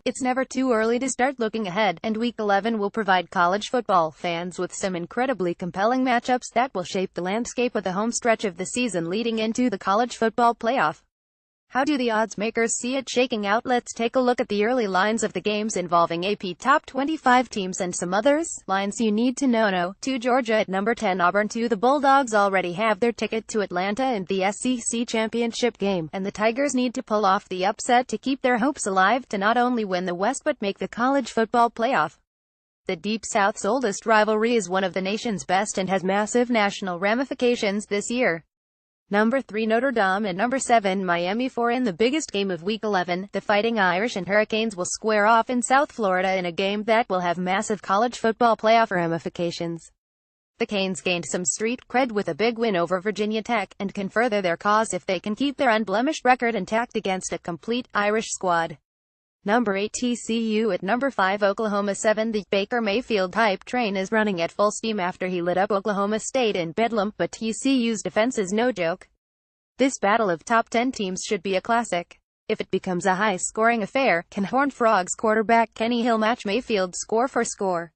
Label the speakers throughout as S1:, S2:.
S1: It's never too early to start looking ahead, and Week 11 will provide college football fans with some incredibly compelling matchups that will shape the landscape of the home stretch of the season leading into the college football playoff. How do the odds makers see it shaking out? Let's take a look at the early lines of the games involving AP top 25 teams and some others. Lines you need to know. No. 2 Georgia at number 10 Auburn. 2 The Bulldogs already have their ticket to Atlanta in the SEC championship game, and the Tigers need to pull off the upset to keep their hopes alive to not only win the West but make the college football playoff. The Deep South's oldest rivalry is one of the nation's best and has massive national ramifications this year. Number 3 Notre Dame and number 7 Miami. 4 In the biggest game of Week 11, the Fighting Irish and Hurricanes will square off in South Florida in a game that will have massive college football playoff ramifications. The Canes gained some street cred with a big win over Virginia Tech, and can further their cause if they can keep their unblemished record intact against a complete Irish squad. Number 8 TCU at number 5 Oklahoma. 7 The Baker Mayfield hype train is running at full steam after he lit up Oklahoma State in Bedlam, but TCU's defense is no joke. This battle of top 10 teams should be a classic. If it becomes a high-scoring affair, can Horned Frogs quarterback Kenny Hill match Mayfield score for score?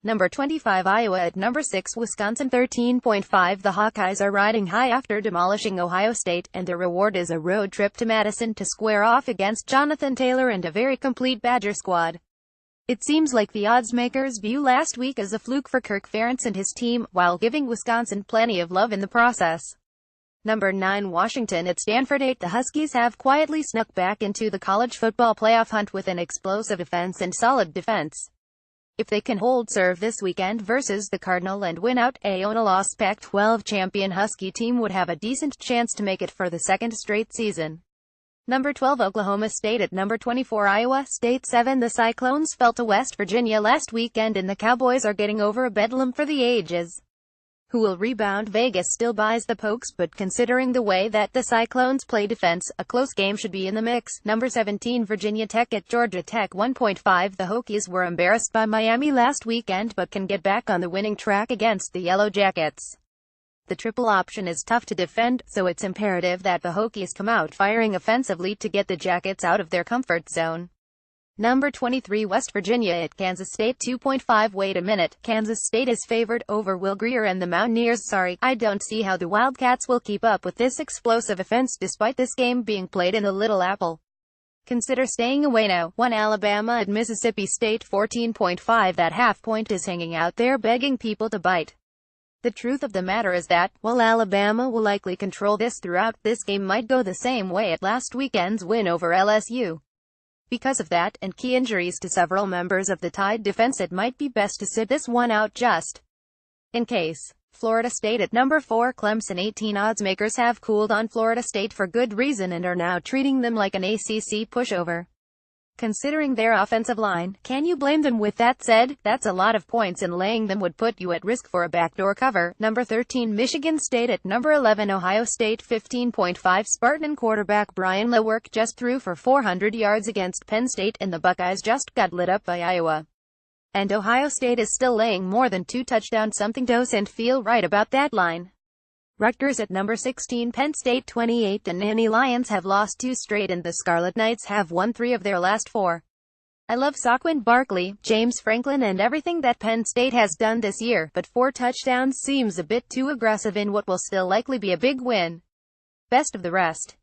S1: Number 25 Iowa at number 6 Wisconsin. 13.5 The Hawkeyes are riding high after demolishing Ohio State, and their reward is a road trip to Madison to square off against Jonathan Taylor and a very complete Badger squad. It seems like the odds makers view last week as a fluke for Kirk Ferentz and his team, while giving Wisconsin plenty of love in the process. Number 9 Washington at Stanford. 8 The Huskies have quietly snuck back into the college football playoff hunt with an explosive offense and solid defense. If they can hold serve this weekend versus the Cardinal and win out, on a loss, Pac-12 champion Husky team would have a decent chance to make it for the second straight season. Number 12 Oklahoma State at number 24 Iowa State. 7 The Cyclones fell to West Virginia last weekend, and the Cowboys are getting over a bedlam for the ages. Who will rebound? Vegas still buys the Pokes, but considering the way that the Cyclones play defense, a close game should be in the mix. Number 17 Virginia Tech at Georgia Tech. 1.5 The Hokies were embarrassed by Miami last weekend but can get back on the winning track against the Yellow Jackets. The triple option is tough to defend, so it's imperative that the Hokies come out firing offensively to get the Jackets out of their comfort zone. Number 23 West Virginia at Kansas State. 2.5 Wait a minute, Kansas State is favored over Will Grier and the Mountaineers. Sorry, I don't see how the Wildcats will keep up with this explosive offense despite this game being played in the Little Apple. Consider staying away now. 1 Alabama at Mississippi State. 14.5 That half point is hanging out there begging people to bite. The truth of the matter is that, while Alabama will likely control this throughout, this game might go the same way at last weekend's win over LSU. Because of that, and key injuries to several members of the Tide defense, it might be best to sit this one out just in case. Florida State at number 4 Clemson. 18 Odds makers have cooled on Florida State for good reason and are now treating them like an ACC pushover. Considering their offensive line, can you blame them? With that said, that's a lot of points, and laying them would put you at risk for a backdoor cover. Number 13 Michigan State at number 11 Ohio State. 15.5 Spartan quarterback Brian Lewerke just threw for 400 yards against Penn State, and the Buckeyes just got lit up by Iowa. And Ohio State is still laying more than 2 touchdowns. Something doesn't feel right about that line. Rutgers at number 16 Penn State. 28 The Nittany Lions have lost 2 straight, and the Scarlet Knights have won 3 of their last 4. I love Saquon Barkley, James Franklin, and everything that Penn State has done this year, but 4 touchdowns seems a bit too aggressive in what will still likely be a big win. Best of the rest.